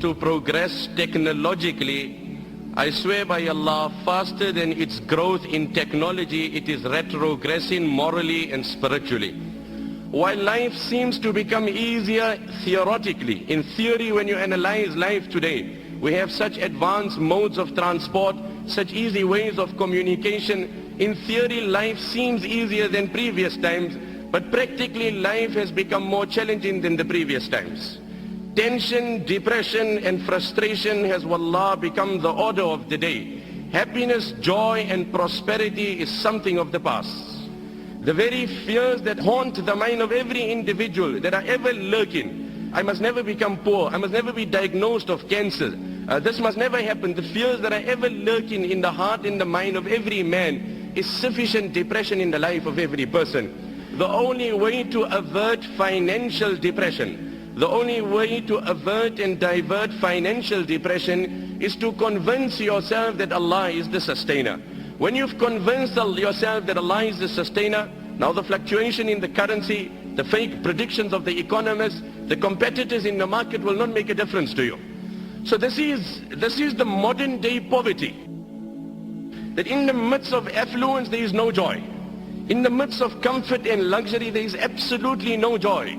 to progress technologically, I swear by Allah, faster than its growth in technology, it is retrogressing morally and spiritually. While life seems to become easier theoretically, in theory when you analyze life today, we have such advanced modes of transport, such easy ways of communication. In theory, life seems easier than previous times, but practically life has become more challenging than the previous times. Tension, depression and frustration has, wallah, become the order of the day. Happiness, joy and prosperity is something of the past. The very fears that haunt the mind of every individual, that are ever lurking. I must never become poor. I must never be diagnosed of cancer. This must never happen. The fears that are ever lurking in the heart and the mind of every man is sufficient depression in the life of every person. The only way to avert financial depression, the only way to avert and divert financial depression is to convince yourself that Allah is the sustainer. When you've convinced yourself that Allah is the sustainer, now the fluctuation in the currency, the fake predictions of the economists, the competitors in the market will not make a difference to you. So this is the modern day poverty. That in the midst of affluence there is no joy. In the midst of comfort and luxury there is absolutely no joy.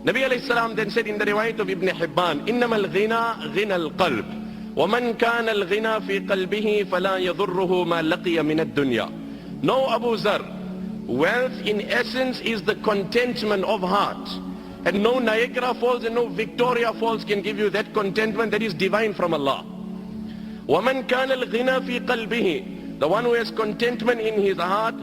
Nabi alayhi salam then said in the riwayat of Ibn Hibban, إِنَّمَا الْغِنَى غِنَى الْقَلْبِ وَمَنْ كَانَ الْغِنَى فِي قَلْبِهِ فَلَا يَضُرُّهُ مَا لَقِيَ مِنَ الدُّنْيَا. No, Abu Zar, wealth in essence is the contentment of heart. And no Niagara Falls and no Victoria Falls can give you that contentment that is divine from Allah. وَمَنْ كَانَ الْغِنَى فِي قَلْبِهِ, the one who has contentment in his heart,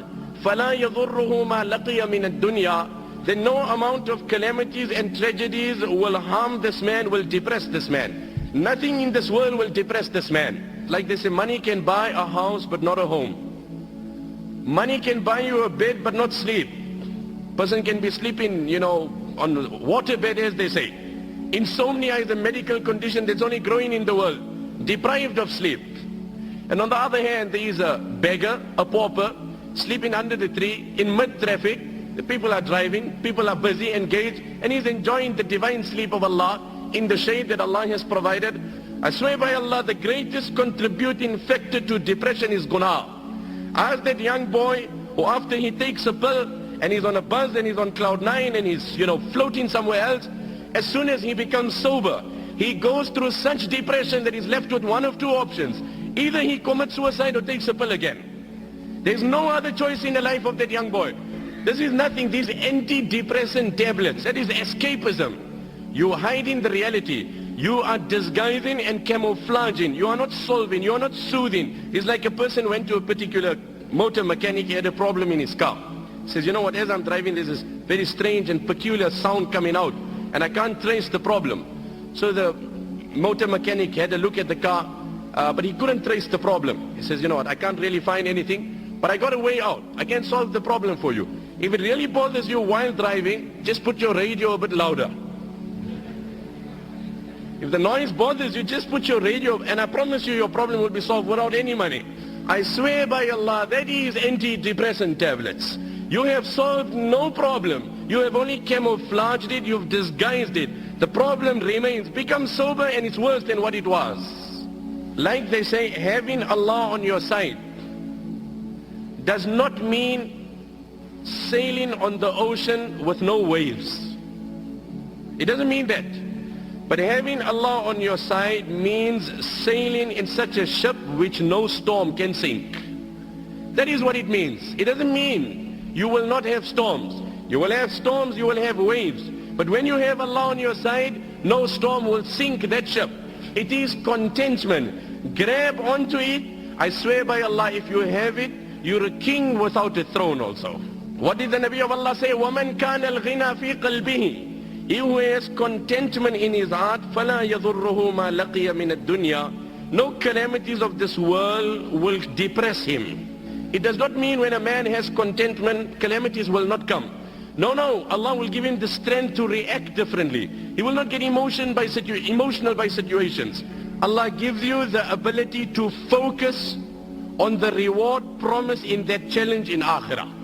فَلَا يَضُرُّهُ مَا لَقِيَ مِنَ الدُّنْيَا, then no amount of calamities and tragedies will harm this man, will depress this man. Nothing in this world will depress this man. Like they say, money can buy a house but not a home. Money can buy you a bed but not sleep. Person can be sleeping, on water bed, as they say. Insomnia is a medical condition that's only growing in the world. Deprived of sleep. And on the other hand, there is a beggar, a pauper, sleeping under the tree in mid-traffic. The people are driving, people are busy, engaged, and he's enjoying the divine sleep of Allah in the shade that Allah has provided. I swear by Allah, the greatest contributing factor to depression is guna. Ask that young boy who after he takes a pill and he's on a buzz and he's on cloud 9 and he's floating somewhere else, as soon as he becomes sober, he goes through such depression that he's left with one of two options. Either he commits suicide or takes a pill again. There's no other choice in the life of that young boy. This is nothing, these antidepressant tablets, that is escapism. You are hiding the reality. You are disguising and camouflaging. You are not solving, you are not soothing. It's like a person went to a particular motor mechanic, he had a problem in his car. He says, you know what, as I'm driving there's this very strange and peculiar sound coming out and I can't trace the problem. So the motor mechanic had a look at the car, but he couldn't trace the problem. He says, you know what, I can't really find anything, but I got a way out. I can solve the problem for you. If it really bothers you while driving, just put your radio a bit louder. If the noise bothers you, just put your radio, and I promise you your problem will be solved without any money. I swear by Allah, that is antidepressant tablets. You have solved no problem. You have only camouflaged it, you've disguised it. The problem remains. Become sober and it's worse than what it was. Like they say, having Allah on your side does not mean sailing on the ocean with no waves. It doesn't mean that. But having Allah on your side means sailing in such a ship which no storm can sink. That is what it means. It doesn't mean you will not have storms. You will have storms, you will have waves. But when you have Allah on your side, no storm will sink that ship. It is contentment. Grab onto it. I swear by Allah, if you have it, you're a king without a throne also. What did the Nabi of Allah say? وَمَنْ كَانَ الْغِنَى فِي قَلْبِهِ, he who has contentment in his heart, فَلَا يَضُرُّهُ مَا لَقِيَ مِنَ الدُّنْيَا, no calamities of this world will depress him. It does not mean when a man has contentment, calamities will not come. No, Allah will give him the strength to react differently. He will not get emotional by situations. Allah gives you the ability to focus on the reward promised in that challenge in Akhirah.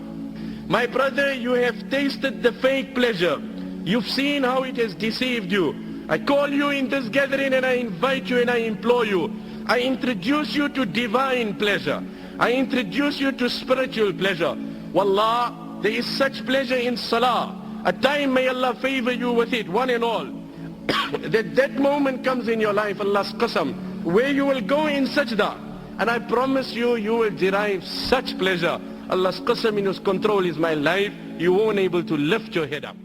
My brother, you have tasted the fake pleasure. You've seen how it has deceived you. I call you in this gathering and I invite you and I implore you. I introduce you to divine pleasure. I introduce you to spiritual pleasure. Wallah, there is such pleasure in salah. A time may Allah favor you with it, one and all. that moment comes in your life, Allah's qasam, where you will go in sajda. And I promise you, you will derive such pleasure. Allah's qasam, in His control is my life. You won't able to lift your head up.